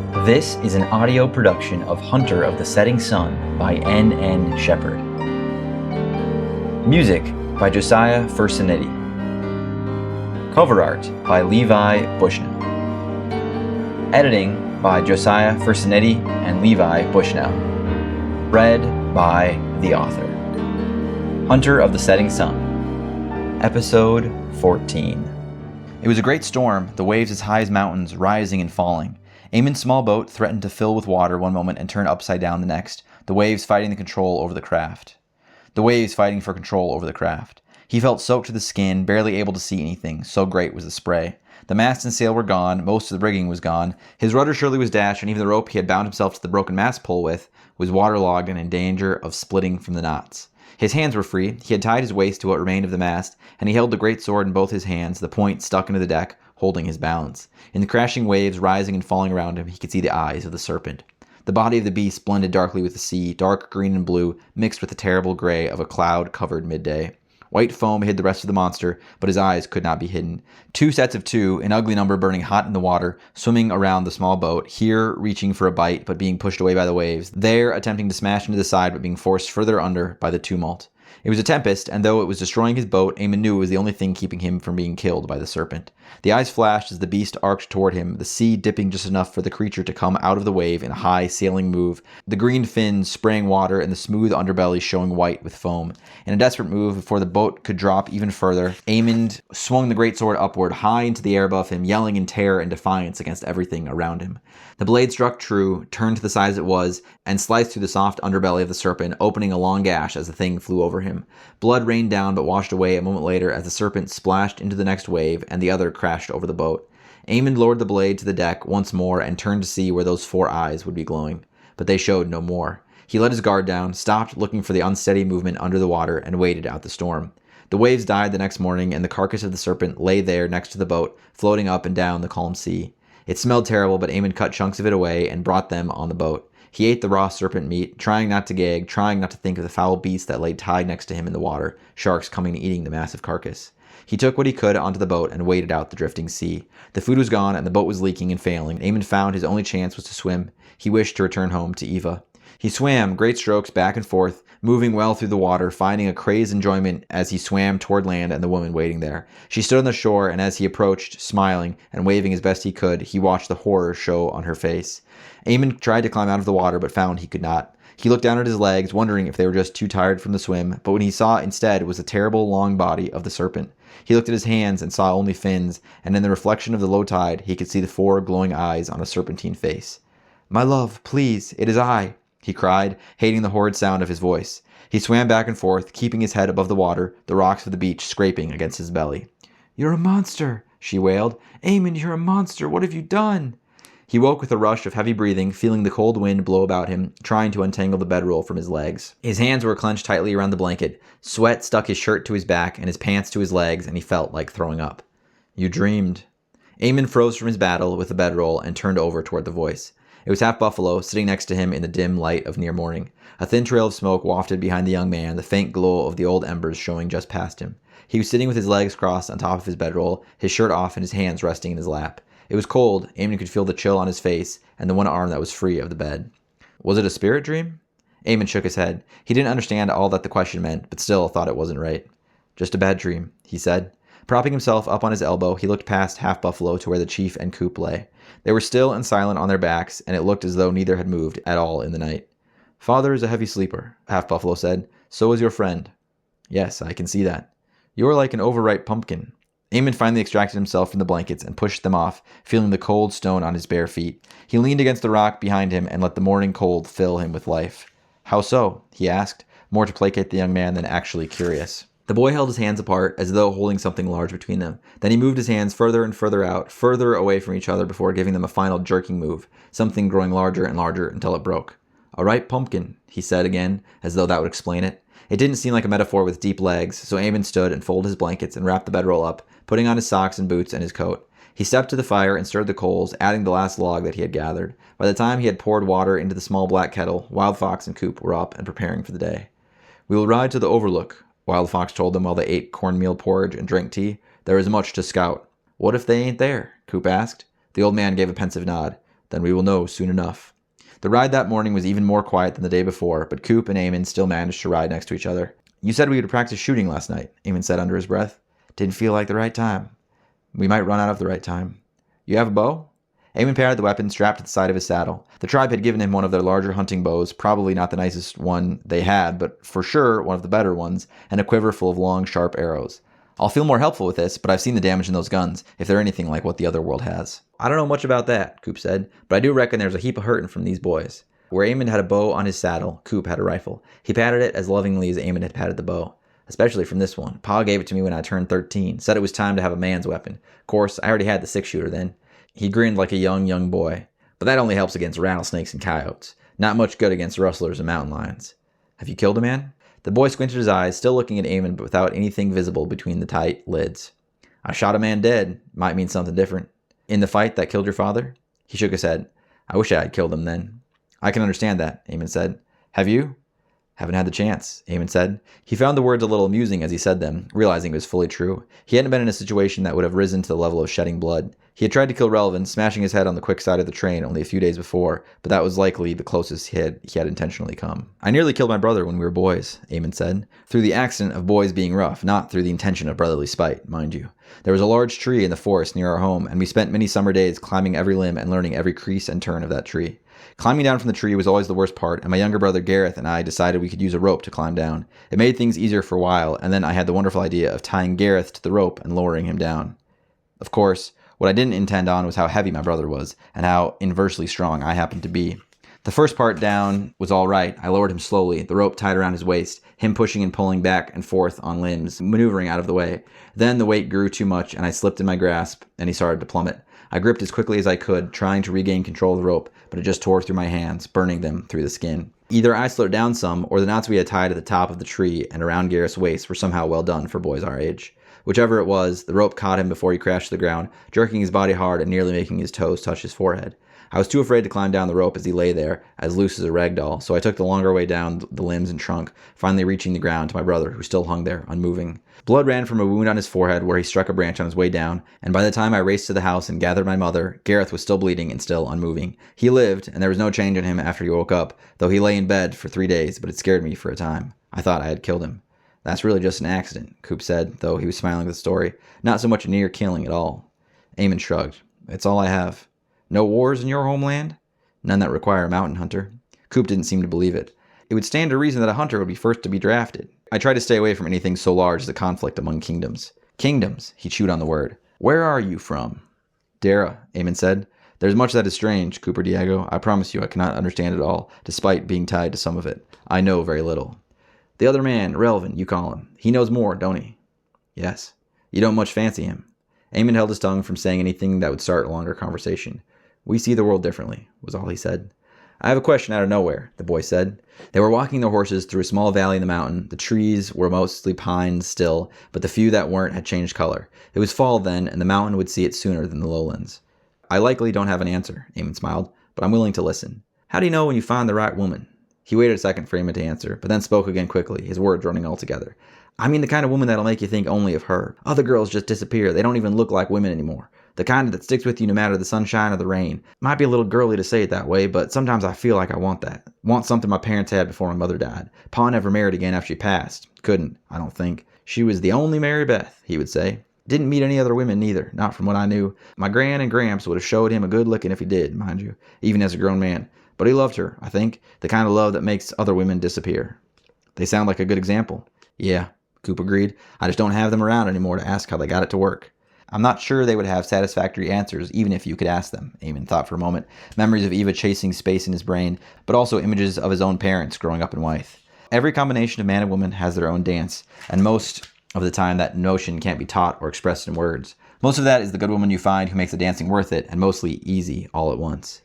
This is an audio production of Hunter of the Setting Sun by N.N. Shepherd. Music by Josiah Fursanetti. Cover art by Levi Bushnell. Editing by Josiah Fursanetti and Levi Bushnell. Read by the author. Hunter of the Setting Sun. Episode 14. It was a great storm, the waves as high as mountains, rising and falling. Emmond's small boat threatened to fill with water one moment and turn upside down the next, the waves fighting for control over the craft. He felt soaked to the skin, barely able to see anything, so great was the spray. The mast and sail were gone, most of the rigging was gone, his rudder surely was dashed, and even the rope he had bound himself to the broken mast pole with was waterlogged and in danger of splitting from the knots. His hands were free, he had tied his waist to what remained of the mast, and he held the great sword in both his hands, the point stuck into the deck, holding his balance. In the crashing waves rising and falling around him, he could see the eyes of the serpent. The body of the beast blended darkly with the sea, dark green and blue, mixed with the terrible gray of a cloud-covered midday. White foam hid the rest of the monster, but his eyes could not be hidden. 2 sets of 2, an ugly number burning hot in the water, swimming around the small boat, here reaching for a bite but being pushed away by the waves, there attempting to smash into the side but being forced further under by the tumult. It was a tempest, and though it was destroying his boat, Emmond knew it was the only thing keeping him from being killed by the serpent. The eyes flashed as the beast arced toward him, the sea dipping just enough for the creature to come out of the wave in a high sailing move, the green fins spraying water and the smooth underbelly showing white with foam. In a desperate move, before the boat could drop even further, Emmond swung the great sword upward, high into the air above him, yelling in terror and defiance against everything around him. The blade struck true, turned to the side as it was, and sliced through the soft underbelly of the serpent, opening a long gash as the thing flew over him. Blood rained down but washed away a moment later as the serpent splashed into the next wave and the other crashed over the boat. Emmond lowered the blade to the deck once more and turned to see where those 4 eyes would be glowing. But they showed no more. He let his guard down, stopped looking for the unsteady movement under the water, and waited out the storm. The waves died the next morning, and the carcass of the serpent lay there next to the boat, floating up and down the calm sea. It smelled terrible, but Emmond cut chunks of it away and brought them on the boat. He ate the raw serpent meat, trying not to gag, trying not to think of the foul beast that lay tied next to him in the water, sharks coming and eating the massive carcass. He took what he could onto the boat and waded out the drifting sea. The food was gone and the boat was leaking and failing. Emmond found his only chance was to swim. He wished to return home to Eva. He swam, great strokes back and forth, moving well through the water, finding a crazed enjoyment as he swam toward land and the woman waiting there. She stood on the shore, and as he approached, smiling and waving as best he could, he watched the horror show on her face. Emmond tried to climb out of the water, but found he could not. He looked down at his legs, wondering if they were just too tired from the swim, but what he saw instead was the terrible long body of the serpent. He looked at his hands and saw only fins, and in the reflection of the low tide, he could see the 4 glowing eyes on a serpentine face. "My love, please, it is I," he cried, hating the horrid sound of his voice. He swam back and forth, keeping his head above the water, the rocks of the beach scraping against his belly. "You're a monster," she wailed. "Emmond, you're a monster. What have you done?" He woke with a rush of heavy breathing, feeling the cold wind blow about him, trying to untangle the bedroll from his legs. His hands were clenched tightly around the blanket. Sweat stuck his shirt to his back and his pants to his legs, and he felt like throwing up. "You dreamed." Emmond froze from his battle with the bedroll and turned over toward the voice. It was half buffalo, sitting next to him in the dim light of near morning. A thin trail of smoke wafted behind the young man, the faint glow of the old embers showing just past him. He was sitting with his legs crossed on top of his bedroll, his shirt off and his hands resting in his lap. It was cold. Emmond could feel the chill on his face and the one arm that was free of the bed. Was it a spirit dream? Emmond shook his head. He didn't understand all that the question meant, but still thought it wasn't right. "Just a bad dream," he said. Propping himself up on his elbow, he looked past Half Buffalo to where the chief and Coop lay. They were still and silent on their backs, and it looked as though neither had moved at all in the night. "Father is a heavy sleeper," Half Buffalo said. "So is your friend." "Yes, I can see that." "You're like an overripe pumpkin." Emmond finally extracted himself from the blankets and pushed them off, feeling the cold stone on his bare feet. He leaned against the rock behind him and let the morning cold fill him with life. "How so?" he asked, more to placate the young man than actually curious. The boy held his hands apart, as though holding something large between them. Then he moved his hands further and further out, further away from each other before giving them a final jerking move, something growing larger and larger until it broke. "A ripe pumpkin," he said again, as though that would explain it. It didn't seem like a metaphor with deep legs, so Emmond stood and folded his blankets and wrapped the bedroll up, putting on his socks and boots and his coat. He stepped to the fire and stirred the coals, adding the last log that he had gathered. By the time he had poured water into the small black kettle, Wild Fox and Coop were up and preparing for the day. "We will ride to the Overlook," Wild Fox told them while they ate cornmeal porridge and drank tea. "There is much to scout." "What if they ain't there?" Coop asked. The old man gave a pensive nod. Then we will know soon enough. The ride that morning was even more quiet than the day before, but Coop and Emmond still managed to ride next to each other. You said we would practice shooting last night, Emmond said under his breath. Didn't feel like the right time. We might run out of the right time. You have a bow? Emmond patted the weapon strapped to the side of his saddle. The tribe had given him one of their larger hunting bows, probably not the nicest one they had, but for sure one of the better ones, and a quiver full of long, sharp arrows. I'll feel more helpful with this, but I've seen the damage in those guns, if they're anything like what the other world has. I don't know much about that, Coop said, but I do reckon there's a heap of hurting from these boys. Where Emmond had a bow on his saddle, Coop had a rifle. He patted it as lovingly as Emmond had patted the bow. Especially from this one. Pa gave it to me when I turned 13, said it was time to have a man's weapon. Of course, I already had the 6-shooter then. He grinned like a young boy. But that only helps against rattlesnakes and coyotes. Not much good against rustlers and mountain lions. Have you killed a man? The boy squinted his eyes, still looking at Emmond but without anything visible between the tight lids. I shot a man dead. Might mean something different. In the fight that killed your father? He shook his head. I wish I had killed him then. I can understand that, Emmond said. Have you? Haven't had the chance, Emmond said. He found the words a little amusing as he said them, realizing it was fully true. He hadn't been in a situation that would have risen to the level of shedding blood. He had tried to kill Relvin, smashing his head on the quick side of the train only a few days before, but that was likely the closest he had intentionally come. I nearly killed my brother when we were boys, Emmond said. Through the accident of boys being rough, not through the intention of brotherly spite, mind you. There was a large tree in the forest near our home, and we spent many summer days climbing every limb and learning every crease and turn of that tree. Climbing down from the tree was always the worst part, and my younger brother Gareth and I decided we could use a rope to climb down. It made things easier for a while, and then I had the wonderful idea of tying Gareth to the rope and lowering him down. Of course, what I didn't intend on was how heavy my brother was, and how inversely strong I happened to be. The first part down was all right. I lowered him slowly, the rope tied around his waist, him pushing and pulling back and forth on limbs, maneuvering out of the way. Then the weight grew too much, and I slipped in my grasp, and he started to plummet. I gripped as quickly as I could, trying to regain control of the rope, but it just tore through my hands, burning them through the skin. Either I slowed down some, or the knots we had tied at the top of the tree and around Gareth's waist were somehow well done for boys our age. Whichever it was, the rope caught him before he crashed to the ground, jerking his body hard and nearly making his toes touch his forehead. I was too afraid to climb down the rope as he lay there, as loose as a rag doll, so I took the longer way down the limbs and trunk, finally reaching the ground to my brother, who still hung there, unmoving. Blood ran from a wound on his forehead where he struck a branch on his way down, and by the time I raced to the house and gathered my mother, Gareth was still bleeding and still unmoving. He lived, and there was no change in him after he woke up, though he lay in bed for 3 days, but it scared me for a time. I thought I had killed him. That's really just an accident, Coop said, though he was smiling at the story. Not so much a near killing at all. Emmond shrugged. It's all I have. No wars in your homeland? None that require a mountain hunter. Coop didn't seem to believe it. It would stand to reason that a hunter would be first to be drafted. I tried to stay away from anything so large as a conflict among kingdoms. Kingdoms, he chewed on the word. Where are you from? Dara, Emmond said. There's much that is strange, Cooper Diego. I promise you I cannot understand it all, despite being tied to some of it. I know very little. The other man, Relvin, you call him. He knows more, don't he? Yes. You don't much fancy him. Emmond held his tongue from saying anything that would start a longer conversation. We see the world differently, was all he said. I have a question out of nowhere, the boy said. They were walking their horses through a small valley in the mountain. The trees were mostly pines still, but the few that weren't had changed color. It was fall then, and the mountain would see it sooner than the lowlands. I likely don't have an answer, Emmond smiled, but I'm willing to listen. How do you know when you find the right woman? He waited a second for Emmond to answer, but then spoke again quickly, his words running all together. I mean the kind of woman that'll make you think only of her. Other girls just disappear. They don't even look like women anymore. The kind that sticks with you no matter the sunshine or the rain. Might be a little girly to say it that way, but sometimes I feel like I want that. Want something my parents had before my mother died. Pa never married again after she passed. Couldn't, I don't think. She was the only Mary Beth, he would say. Didn't meet any other women neither, not from what I knew. My gran and gramps would have showed him a good licking if he did, mind you, even as a grown man. But he loved her, I think. The kind of love that makes other women disappear. They sound like a good example. Yeah, Coop agreed. I just don't have them around anymore to ask how they got it to work. I'm not sure they would have satisfactory answers, even if you could ask them, Emmond thought for a moment. Memories of Eva chasing space in his brain, but also images of his own parents growing up in Wythe. Every combination of man and woman has their own dance, and most of the time that notion can't be taught or expressed in words. Most of that is the good woman you find who makes the dancing worth it, and mostly easy all at once.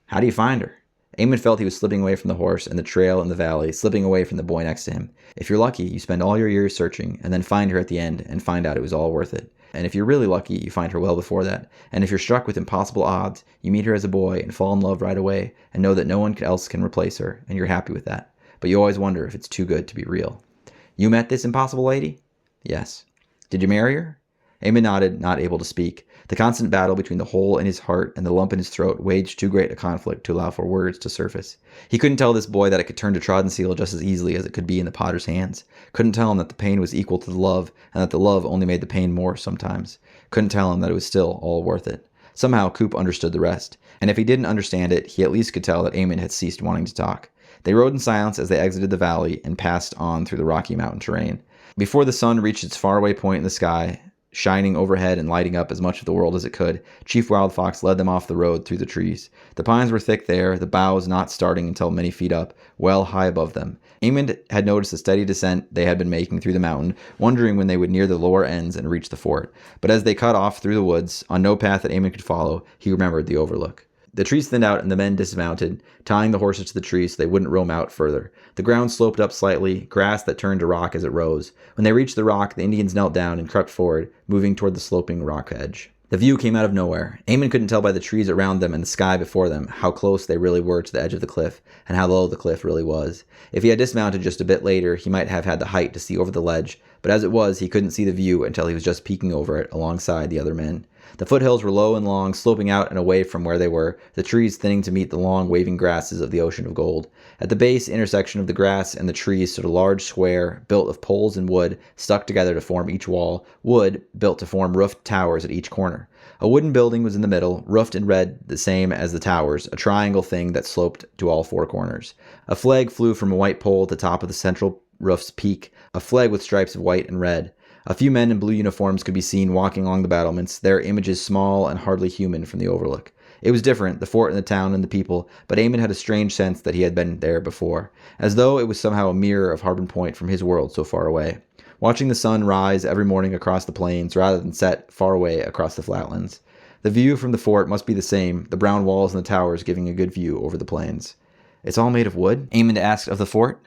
How do you find her? Emmond felt he was slipping away from the horse and the trail and the valley, slipping away from the boy next to him. If you're lucky, you spend all your years searching, and then find her at the end and find out it was all worth it. And if you're really lucky, you find her well before that. And if you're struck with impossible odds, you meet her as a boy and fall in love right away and know that no one else can replace her, and you're happy with that. But you always wonder if it's too good to be real. You met this impossible lady? Yes. Did you marry her? Emmond nodded, not able to speak. The constant battle between the hole in his heart and the lump in his throat waged too great a conflict to allow for words to surface. He couldn't tell this boy that it could turn to trodden seal just as easily as it could be in the potter's hands. Couldn't tell him that the pain was equal to the love, and that the love only made the pain more sometimes. Couldn't tell him that it was still all worth it. Somehow Coop understood the rest, and if he didn't understand it, he at least could tell that Emmond had ceased wanting to talk. They rode in silence as they exited the valley and passed on through the rocky mountain terrain. Before the sun reached its faraway point in the sky, shining overhead and lighting up as much of the world as it could, Chief Wild Fox led them off the road through the trees. The pines were thick there, the boughs not starting until many feet up, well high above them. Emmond had noticed the steady descent they had been making through the mountain, wondering when they would near the lower ends and reach the fort. But as they cut off through the woods, on no path that Emmond could follow, he remembered the overlook. The trees thinned out and the men dismounted, tying the horses to the trees so they wouldn't roam out further. The ground sloped up slightly, grass that turned to rock as it rose. When they reached the rock, the Indians knelt down and crept forward, moving toward the sloping rock edge. The view came out of nowhere. Emmond couldn't tell by the trees around them and the sky before them how close they really were to the edge of the cliff, and how low the cliff really was. If he had dismounted just a bit later, he might have had the height to see over the ledge, but as it was, he couldn't see the view until he was just peeking over it alongside the other men. The foothills were low and long, sloping out and away from where they were, the trees thinning to meet the long waving grasses of the ocean of gold. At the base intersection of the grass and the trees stood a large square, built of poles and wood, stuck together to form each wall, wood built to form roofed towers at each corner. A wooden building was in the middle, roofed in red, the same as the towers, a triangle thing that sloped to all four corners. A flag flew from a white pole at the top of the central roof's peak, a flag with stripes of white and red. A few men in blue uniforms could be seen walking along the battlements, their images small and hardly human from the overlook. It was different, the fort and the town and the people, but Emmond had a strange sense that he had been there before, as though it was somehow a mirror of Harbin Point from his world so far away. Watching the sun rise every morning across the plains rather than set far away across the flatlands. The view from the fort must be the same, the brown walls and the towers giving a good view over the plains. "It's all made of wood?" Emmond asked of the fort.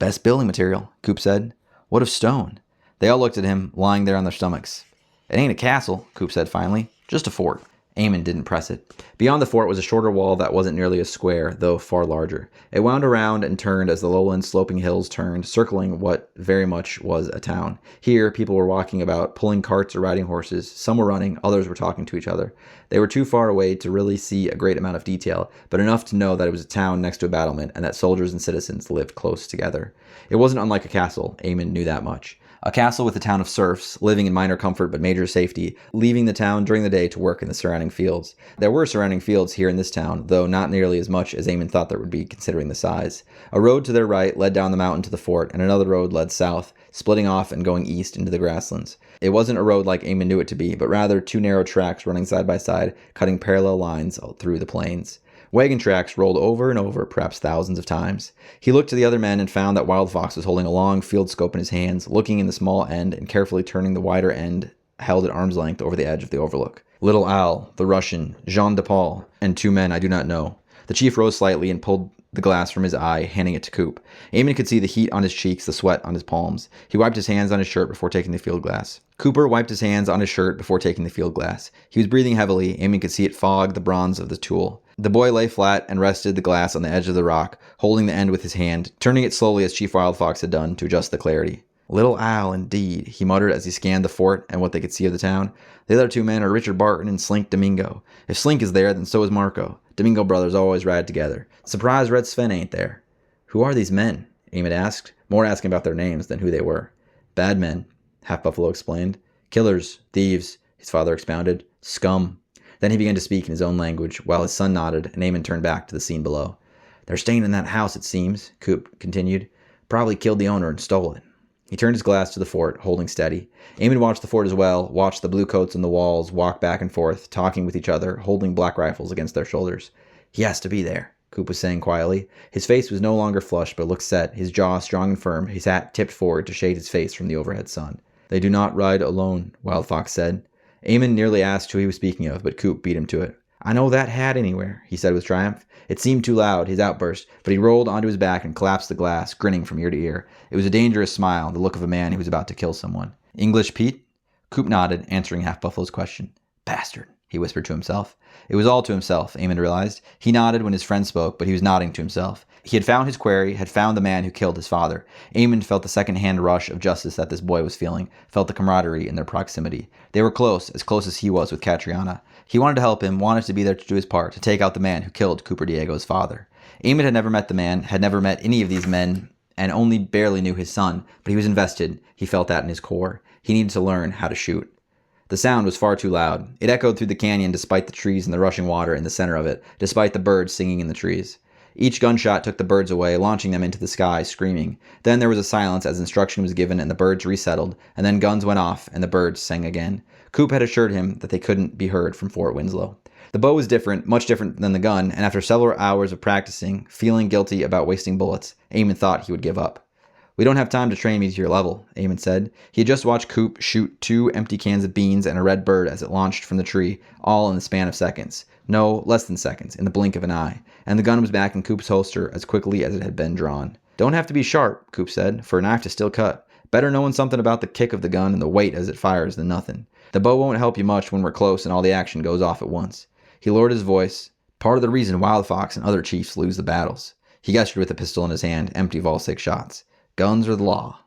"Best building material," Coop said. "What of stone?" They all looked at him, lying there on their stomachs. "It ain't a castle," Coop said finally. "Just a fort." Emmond didn't press it. Beyond the fort was a shorter wall that wasn't nearly as square, though far larger. It wound around and turned as the lowland sloping hills turned, circling what very much was a town. Here, people were walking about, pulling carts or riding horses. Some were running, others were talking to each other. They were too far away to really see a great amount of detail, but enough to know that it was a town next to a battlement and that soldiers and citizens lived close together. It wasn't unlike a castle, Emmond knew that much. A castle with a town of serfs, living in minor comfort but major safety, leaving the town during the day to work in the surrounding fields. There were surrounding fields here in this town, though not nearly as much as Emmond thought there would be considering the size. A road to their right led down the mountain to the fort, and another road led south, splitting off and going east into the grasslands. It wasn't a road like Emmond knew it to be, but rather two narrow tracks running side by side, cutting parallel lines through the plains. Wagon tracks rolled over and over, perhaps thousands of times. He looked to the other men and found that Wild Fox was holding a long field scope in his hands, looking in the small end and carefully turning the wider end held at arm's length over the edge of the overlook. Little Al, the Russian, Jean de Paul, and two men I do not know. The chief rose slightly and pulled the glass from his eye, handing it to Coop. Emmond could see the heat on his cheeks, the sweat on his palms. He wiped his hands on his shirt before taking the field glass. Cooper wiped his hands on his shirt before taking the field glass. He was breathing heavily. Emmond could see it fog the bronze of the tool. The boy lay flat and rested the glass on the edge of the rock, holding the end with his hand, turning it slowly as Chief Wild Fox had done to adjust the clarity. "Little Al, indeed," he muttered as he scanned the fort and what they could see of the town. "The other two men are Richard Barton and Slink Domingo. If Slink is there, then so is Marco. Domingo brothers always ride together. Surprised Red Sven ain't there." "Who are these men?" Emmond asked, more asking about their names than who they were. "Bad men," Half Buffalo explained. "Killers, thieves," his father expounded. "Scum." Then he began to speak in his own language, while his son nodded, and Emmond turned back to the scene below. "They're staying in that house, it seems," Coop continued. "Probably killed the owner and stole it." He turned his glass to the fort, holding steady. Emmond watched the fort as well, watched the blue coats on the walls walk back and forth, talking with each other, holding black rifles against their shoulders. "He has to be there," Coop was saying quietly. His face was no longer flushed, but looked set, his jaw strong and firm, his hat tipped forward to shade his face from the overhead sun. "They do not ride alone," Wild Fox said. Emmond nearly asked who he was speaking of, but Coop beat him to it. "I know that hat anywhere," he said with triumph. It seemed too loud, his outburst, but he rolled onto his back and collapsed the glass, grinning from ear to ear. It was a dangerous smile, the look of a man who was about to kill someone. "English Pete?" Coop nodded, answering Half Buffalo's question. "Bastard," he whispered to himself. It was all to himself, Emmond realized. He nodded when his friend spoke, but he was nodding to himself. He had found his quarry, had found the man who killed his father. Emmond felt the second-hand rush of justice that this boy was feeling, felt the camaraderie in their proximity. They were close as he was with Catriona. He wanted to help him, wanted to be there to do his part, to take out the man who killed Cooper Diego's father. Emmond had never met the man, had never met any of these men, and only barely knew his son, but he was invested. He felt that in his core. He needed to learn how to shoot. The sound was far too loud. It echoed through the canyon despite the trees and the rushing water in the center of it, despite the birds singing in the trees. Each gunshot took the birds away, launching them into the sky, screaming. Then there was a silence as instruction was given and the birds resettled, and then guns went off and the birds sang again. Coop had assured him that they couldn't be heard from Fort Winslow. The bow was different, much different than the gun, and after several hours of practicing, feeling guilty about wasting bullets, Emmond thought he would give up. "We don't have time to train me to your level," Emmond said. He had just watched Coop shoot 2 empty cans of beans and a red bird as it launched from the tree, all in the span of seconds. No, less than seconds, in the blink of an eye. And the gun was back in Coop's holster as quickly as it had been drawn. "Don't have to be sharp," Coop said, "for a knife to still cut. Better knowing something about the kick of the gun and the weight as it fires than nothing. The bow won't help you much when we're close and all the action goes off at once." He lowered his voice. "Part of the reason Wild Fox and other chiefs lose the battles." He gestured with the pistol in his hand, empty of all 6 shots. "Guns are the law.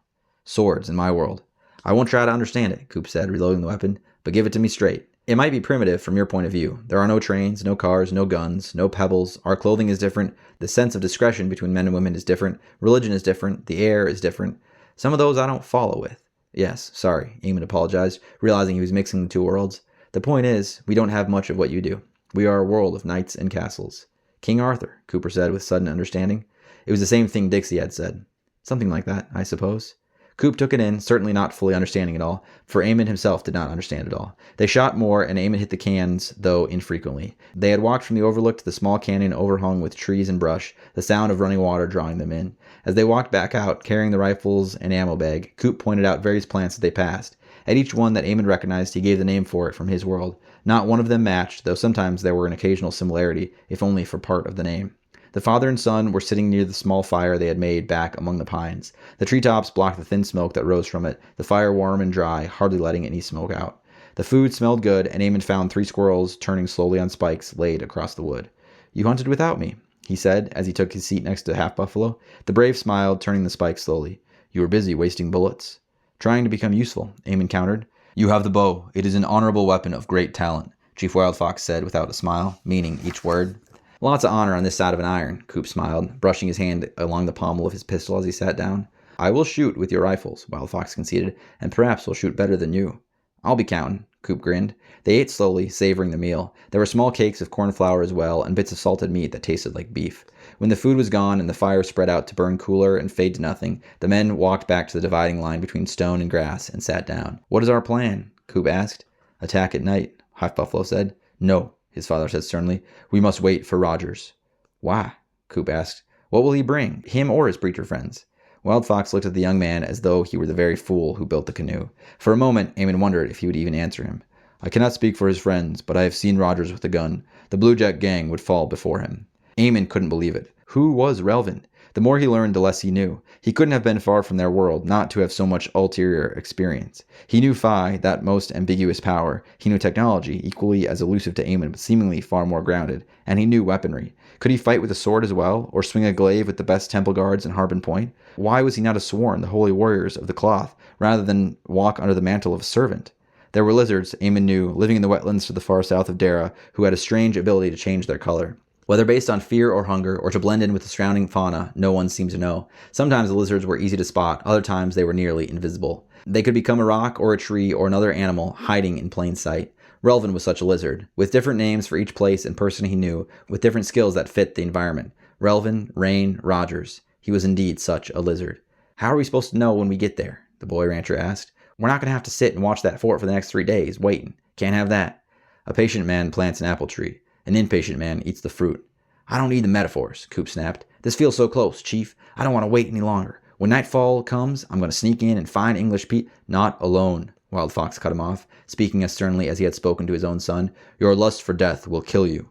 Swords in my world." "I won't try to understand it," Coop said, reloading the weapon, "but give it to me straight. It might be primitive from your point of view. There are no trains, no cars, no guns, no pebbles. Our clothing is different. The sense of discretion between men and women is different. Religion is different. The air is different. Some of those I don't follow with." "Yes, sorry," Emmond apologized, realizing he was mixing the 2 worlds. "The point is, we don't have much of what you do. We are a world of knights and castles." "King Arthur," Cooper said with sudden understanding. It was the same thing Dixie had said. "Something like that, I suppose." Coop took it in, certainly not fully understanding it all, for Emmond himself did not understand it all. They shot more, and Emmond hit the cans, though infrequently. They had walked from the overlook to the small canyon overhung with trees and brush, the sound of running water drawing them in. As they walked back out, carrying the rifles and ammo bag, Coop pointed out various plants as they passed. At each one that Emmond recognized, he gave the name for it from his world. Not one of them matched, though sometimes there were an occasional similarity, if only for part of the name. The father and son were sitting near the small fire they had made back among the pines. The treetops blocked the thin smoke that rose from it, the fire warm and dry, hardly letting any smoke out. The food smelled good, and Emmond found 3 squirrels turning slowly on spikes laid across the wood. "You hunted without me," he said, as he took his seat next to Half Buffalo. The brave smiled, turning the spikes slowly. "You were busy wasting bullets." "Trying to become useful," Emmond countered. "You have the bow. It is an honorable weapon of great talent," Chief Wild Fox said without a smile, meaning each word. "Lots of honor on this side of an iron," Coop smiled, brushing his hand along the pommel of his pistol as he sat down. "I will shoot with your rifles," Wild Fox conceded, "and perhaps will shoot better than you." "I'll be counting," Coop grinned. They ate slowly, savoring the meal. There were small cakes of corn flour as well, and bits of salted meat that tasted like beef. When the food was gone and the fire spread out to burn cooler and fade to nothing, the men walked back to the dividing line between stone and grass and sat down. "What is our plan?" Coop asked. "Attack at night," Half Buffalo said. "No," his father said sternly. "We must wait for Rogers." "Why?" Coop asked. "What will he bring, him or his preacher friends?" Wild Fox looked at the young man as though he were the very fool who built the canoe. For a moment, Emmond wondered if he would even answer him. "I cannot speak for his friends, but I have seen Rogers with a gun. The Blue Jack gang would fall before him." Emmond couldn't believe it. Who was Relvin? The more he learned, the less he knew. He couldn't have been far from their world, not to have so much ulterior experience. He knew Phi, that most ambiguous power. He knew technology, equally as elusive to Emmond, but seemingly far more grounded. And he knew weaponry. Could he fight with a sword as well, or swing a glaive with the best temple guards in Harbin Point? Why was he not a sworn, the holy warriors of the cloth, rather than walk under the mantle of a servant? There were lizards, Emmond knew, living in the wetlands to the far south of Dara, who had a strange ability to change their color. Whether based on fear or hunger, or to blend in with the surrounding fauna, no one seemed to know. Sometimes the lizards were easy to spot, other times they were nearly invisible. They could become a rock or a tree or another animal, hiding in plain sight. Relvin was such a lizard, with different names for each place and person he knew, with different skills that fit the environment. Relvin, Rain, Rogers. He was indeed such a lizard. "How are we supposed to know when we get there?" the boy rancher asked. "We're not going to have to sit and watch that fort for the next 3 days, waiting. Can't have that. A patient man plants an apple tree. An impatient man eats the fruit." "I don't need the metaphors," Coop snapped. "This feels so close, Chief. I don't want to wait any longer. When nightfall comes, I'm going to sneak in and find English Pete." "Not alone," Wild Fox cut him off, speaking as sternly as he had spoken to his own son. "Your lust for death will kill you."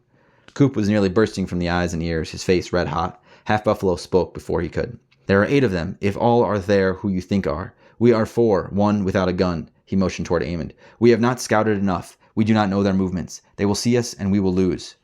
Coop was nearly bursting from the eyes and ears, his face red hot. Half Buffalo spoke before he could. "There are 8 of them, if all are there who you think are. We are 4, 1 without a gun." He motioned toward Emmond. "We have not scouted enough. We do not know their movements. They will see us, and we will lose."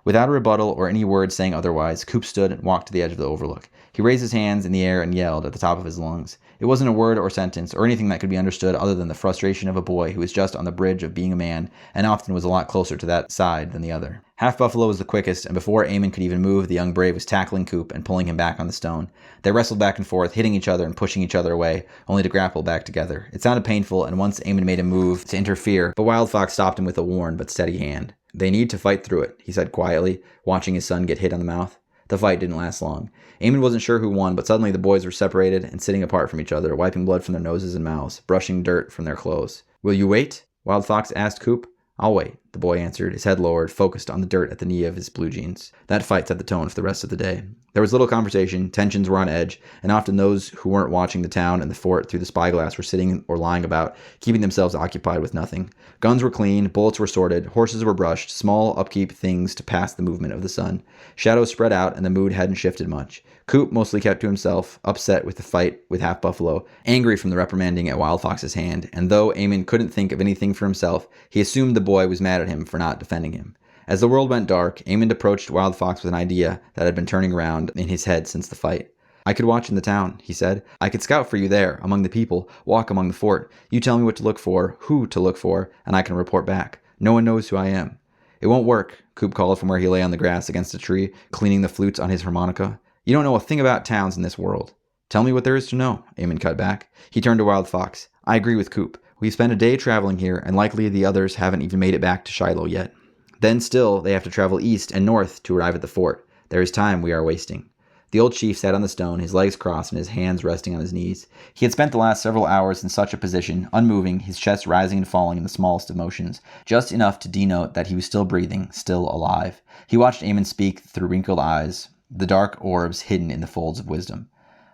Without a rebuttal or any word saying otherwise, Coop stood and walked to the edge of the overlook. He raised his hands in the air and yelled at the top of his lungs. It wasn't a word or sentence or anything that could be understood other than the frustration of a boy who was just on the bridge of being a man and often was a lot closer to that side than the other. Half Buffalo was the quickest, and before Emmond could even move, the young brave was tackling Coop and pulling him back on the stone. They wrestled back and forth, hitting each other and pushing each other away, only to grapple back together. It sounded painful, and once Emmond made a move to interfere, but Wild Fox stopped him with a worn but steady hand. "They need to fight through it," he said quietly, watching his son get hit on the mouth. The fight didn't last long. Emmond wasn't sure who won, but suddenly the boys were separated and sitting apart from each other, wiping blood from their noses and mouths, brushing dirt from their clothes. "Will you wait?" Wild Fox asked Coop. "I'll wait," the boy answered, his head lowered, focused on the dirt at the knee of his blue jeans. That fight set the tone for the rest of the day. There was little conversation, tensions were on edge, and often those who weren't watching the town and the fort through the spyglass were sitting or lying about, keeping themselves occupied with nothing. Guns were clean, bullets were sorted, horses were brushed, small upkeep things to pass the movement of the sun. Shadows spread out, and the mood hadn't shifted much. Coop mostly kept to himself, upset with the fight with Half Buffalo, angry from the reprimanding at Wild Fox's hand, and though Emmond couldn't think of anything for himself, he assumed the boy was mad at him for not defending him. As the world went dark, Emmond approached Wild Fox with an idea that had been turning around in his head since the fight. "I could watch in the town," he said. "I could scout for you there, among the people, walk among the fort. You tell me what to look for, who to look for, and I can report back. No one knows who I am." "It won't work," Coop called from where he lay on the grass against a tree, cleaning the flutes on his harmonica. "You don't know a thing about towns in this world." "Tell me what there is to know," Emmond cut back. He turned to Wild Fox. "I agree with Coop. We've spent a day traveling here, and likely the others haven't even made it back to Shiloh yet. Then still, they have to travel east and north to arrive at the fort. There is time we are wasting." The old chief sat on the stone, his legs crossed and his hands resting on his knees. He had spent the last several hours in such a position, unmoving, his chest rising and falling in the smallest of motions, just enough to denote that he was still breathing, still alive. He watched Emmond speak through wrinkled eyes, the dark orbs hidden in the folds of wisdom.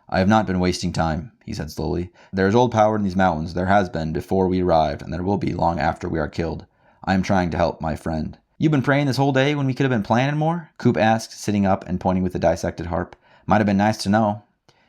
"I have not been wasting time," he said slowly. "There is old power in these mountains. There has been before we arrived, and there will be long after we are killed. I am trying to help my friend." "You've been praying this whole day when we could have been planning more?" Coop asked, sitting up and pointing with the dissected harp. "Might have been nice to know."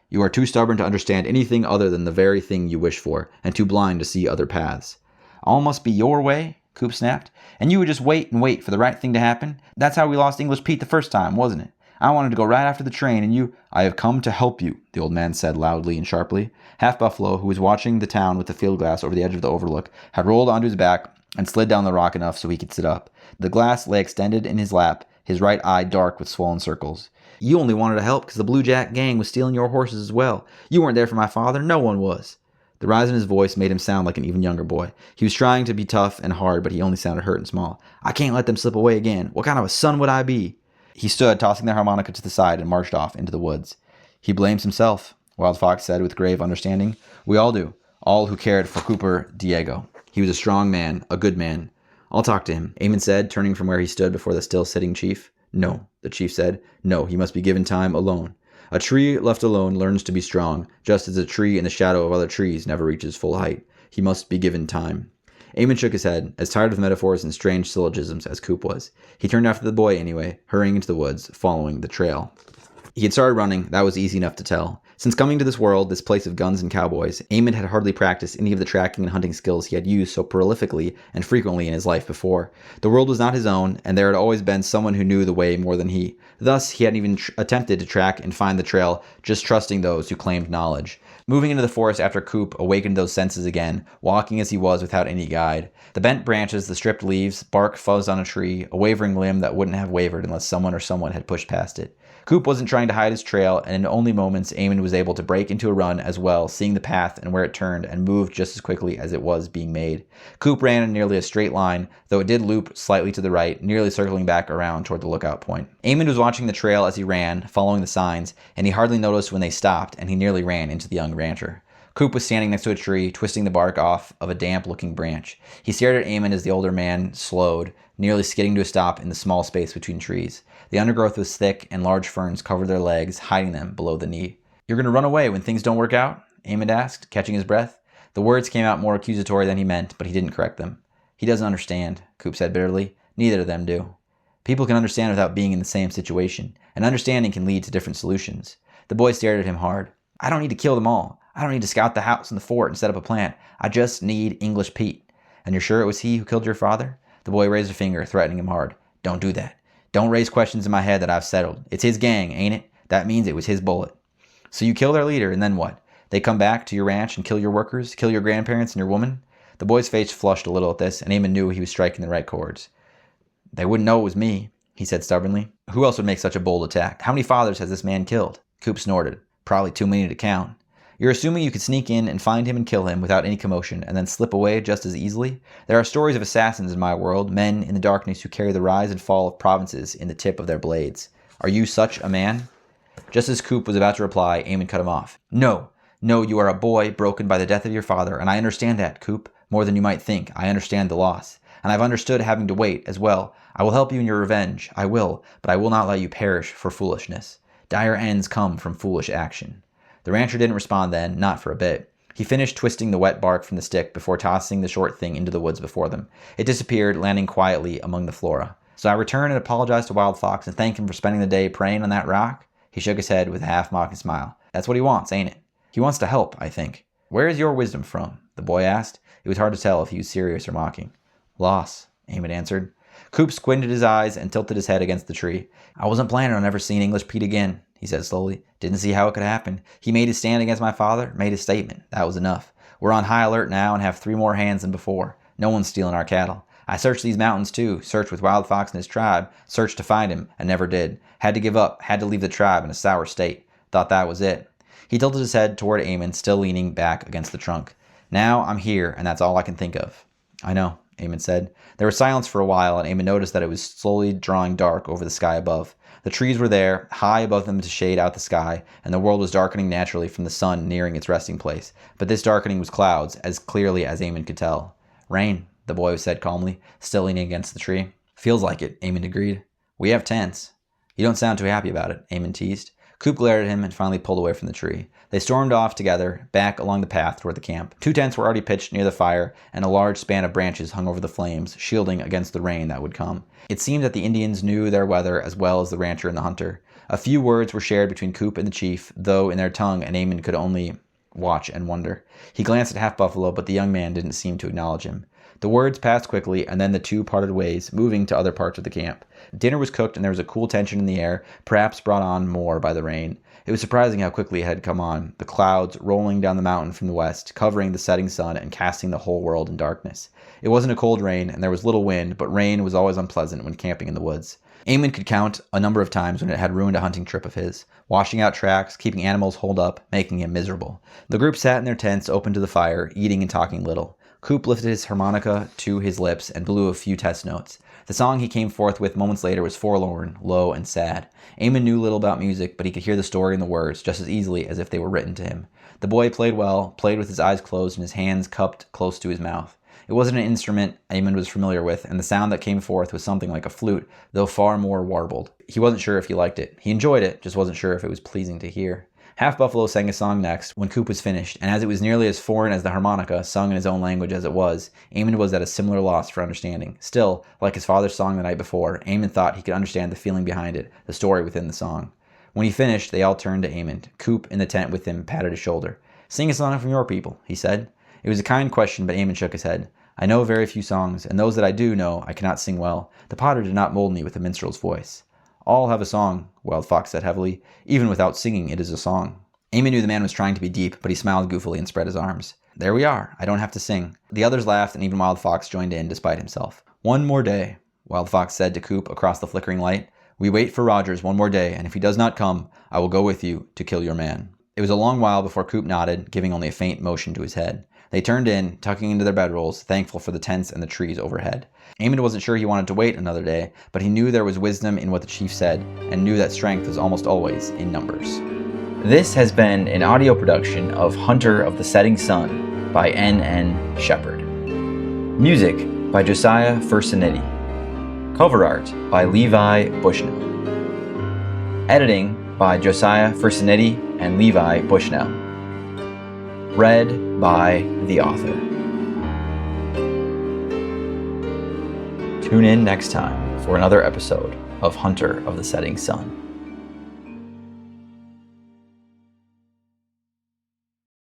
"You are too stubborn to understand anything other than the very thing you wish for, and too blind to see other paths." "All must be your way?" Coop snapped. "And you would just wait and wait for the right thing to happen? That's how we lost English Pete the first time, wasn't it? I wanted to go right after the train, and you—" "I have come to help you," the old man said loudly and sharply. Half Buffalo, who was watching the town with the field glass over the edge of the overlook, had rolled onto his back and slid down the rock enough so he could sit up. The glass lay extended in his lap, his right eye dark with swollen circles. "You only wanted to help because the Blue Jack gang was stealing your horses as well. You weren't there for my father. No one was." The rise in his voice made him sound like an even younger boy. He was trying to be tough and hard, but he only sounded hurt and small. "I can't let them slip away again. What kind of a son would I be?" He stood, tossing the harmonica to the side, and marched off into the woods. "He blames himself," Wild Fox said with grave understanding. "We all do. All who cared for Cooper Diego. He was a strong man, a good man. I'll talk to him," Emmond said, turning from where he stood before the still sitting chief. "No," the chief said. "No, he must be given time alone. A tree left alone learns to be strong, just as a tree in the shadow of other trees never reaches full height. He must be given time." Emmond shook his head, as tired of metaphors and strange syllogisms as Coop was. He turned after the boy anyway, hurrying into the woods, following the trail. He had started running, that was easy enough to tell. Since coming to this world, this place of guns and cowboys, Emmond had hardly practiced any of the tracking and hunting skills he had used so prolifically and frequently in his life before. The world was not his own, and there had always been someone who knew the way more than he. Thus, he hadn't even attempted to track and find the trail, just trusting those who claimed knowledge. Moving into the forest after Coop awakened those senses again, walking as he was without any guide. The bent branches, the stripped leaves, bark fuzzed on a tree, a wavering limb that wouldn't have wavered unless someone or someone had pushed past it. Coop wasn't trying to hide his trail, and in only moments Emmond was able to break into a run as well, seeing the path and where it turned, and moved just as quickly as it was being made. Coop ran in nearly a straight line, though it did loop slightly to the right, nearly circling back around toward the lookout point. Emmond was watching the trail as he ran, following the signs, and he hardly noticed when they stopped, and he nearly ran into the young rancher. Coop was standing next to a tree, twisting the bark off of a damp-looking branch. He stared at Emmond as the older man slowed, nearly skidding to a stop in the small space between trees. The undergrowth was thick, and large ferns covered their legs, hiding them below the knee. "You're going to run away when things don't work out?" Emmond asked, catching his breath. The words came out more accusatory than he meant, but he didn't correct them. "He doesn't understand," Coop said bitterly. "Neither of them do. People can understand without being in the same situation, and understanding can lead to different solutions." The boy stared at him hard. "I don't need to kill them all. I don't need to scout the house and the fort and set up a plant. I just need English Pete." "And you're sure it was he who killed your father?" The boy raised a finger, threatening him hard. Don't do that. Don't raise questions in my head that I've settled. It's his gang, ain't it? That means it was his bullet. So you kill their leader, and then what? They come back to your ranch and kill your workers, kill your grandparents and your woman? The boy's face flushed a little at this, and Emmond knew he was striking the right chords. They wouldn't know it was me, he said stubbornly. Who else would make such a bold attack? How many fathers has this man killed? Coop snorted. Probably too many to count. You're assuming you could sneak in and find him and kill him without any commotion, and then slip away just as easily? There are stories of assassins in my world, men in the darkness who carry the rise and fall of provinces in the tip of their blades. Are you such a man? Just as Coop was about to reply, Emmond cut him off. No, you are a boy broken by the death of your father, and I understand that, Coop. More than you might think. I understand the loss. And I've understood having to wait as well. I will help you in your revenge. I will, but I will not let you perish for foolishness. Dire ends come from foolish action. The rancher didn't respond then, not for a bit. He finished twisting the wet bark from the stick before tossing the short thing into the woods before them. It disappeared, landing quietly among the flora. So I return and apologize to Wild Fox and thank him for spending the day praying on that rock? He shook his head with a half-mocking smile. That's what he wants, ain't it? He wants to help, I think. Where is your wisdom from? The boy asked. It was hard to tell if he was serious or mocking. Loss, Emmond answered. Coop squinted his eyes and tilted his head against the tree. I wasn't planning on ever seeing English Pete again, he said slowly. Didn't see how it could happen. He made his stand against my father, made his statement. That was enough. We're on high alert now and have 3 more hands than before. No one's stealing our cattle. I searched these mountains too, searched with Wild Fox and his tribe, searched to find him, and never did. Had to give up, had to leave the tribe in a sour state. Thought that was it. He tilted his head toward Emmond, still leaning back against the trunk. Now I'm here, and that's all I can think of. I know, Emmond said. There was silence for a while, and Emmond noticed that it was slowly drawing dark over the sky above. The trees were there, high above them to shade out the sky, and the world was darkening naturally from the sun nearing its resting place. But this darkening was clouds, as clearly as Emmond could tell. Rain, the boy said calmly, still leaning against the tree. Feels like it, Emmond agreed. We have tents. You don't sound too happy about it, Emmond teased. Coop glared at him and finally pulled away from the tree. They stormed off together, back along the path toward the camp. 2 tents were already pitched near the fire, and a large span of branches hung over the flames, shielding against the rain that would come. It seemed that the Indians knew their weather as well as the rancher and the hunter. A few words were shared between Coop and the chief, though in their tongue, and Emmond could only watch and wonder. He glanced at Half Buffalo, but the young man didn't seem to acknowledge him. The words passed quickly, and then the two parted ways, moving to other parts of the camp. Dinner was cooked, and there was a cool tension in the air, perhaps brought on more by the rain. It was surprising how quickly it had come on, the clouds rolling down the mountain from the west, covering the setting sun and casting the whole world in darkness. It wasn't a cold rain, and there was little wind, but rain was always unpleasant when camping in the woods. Emmond could count a number of times when it had ruined a hunting trip of his, washing out tracks, keeping animals holed up, making him miserable. The group sat in their tents open to the fire, eating and talking little. Coop lifted his harmonica to his lips and blew a few test notes. The song he came forth with moments later was forlorn, low, and sad. Emmond knew little about music, but he could hear the story in the words just as easily as if they were written to him. The boy played well, played with his eyes closed and his hands cupped close to his mouth. It wasn't an instrument Emmond was familiar with, and the sound that came forth was something like a flute, though far more warbled. He wasn't sure if he liked it. He enjoyed it, just wasn't sure if it was pleasing to hear. Half Buffalo sang a song next when Coop was finished, and as it was nearly as foreign as the harmonica, sung in his own language as it was, Emmond was at a similar loss for understanding. Still, like his father's song the night before, Emmond thought he could understand the feeling behind it, the story within the song. When he finished, they all turned to Emmond. Coop, in the tent with him, patted his shoulder. Sing a song from your people, he said. It was a kind question, but Emmond shook his head. I know very few songs, and those that I do know I cannot sing well. The potter did not mold me with a minstrel's voice. All have a song, Wild Fox said heavily. Even without singing, it is a song. Emmond knew the man was trying to be deep, but he smiled goofily and spread his arms. There we are. I don't have to sing. The others laughed, and even Wild Fox joined in despite himself. One more day, Wild Fox said to Coop across the flickering light. We wait for Rogers one more day, and if he does not come, I will go with you to kill your man. It was a long while before Coop nodded, giving only a faint motion to his head. They turned in, tucking into their bedrolls, thankful for the tents and the trees overhead. Emmond wasn't sure he wanted to wait another day, but he knew there was wisdom in what the chief said, and knew that strength was almost always in numbers. This has been an audio production of Hunter of the Setting Sun by N.N. Shepherd. Music by Josiah Fursanetti. Cover art by Levi Bushnell. Editing by Josiah Fursanetti and Levi Bushnell. Read by the author. Tune in next time for another episode of Hunter of the Setting Sun.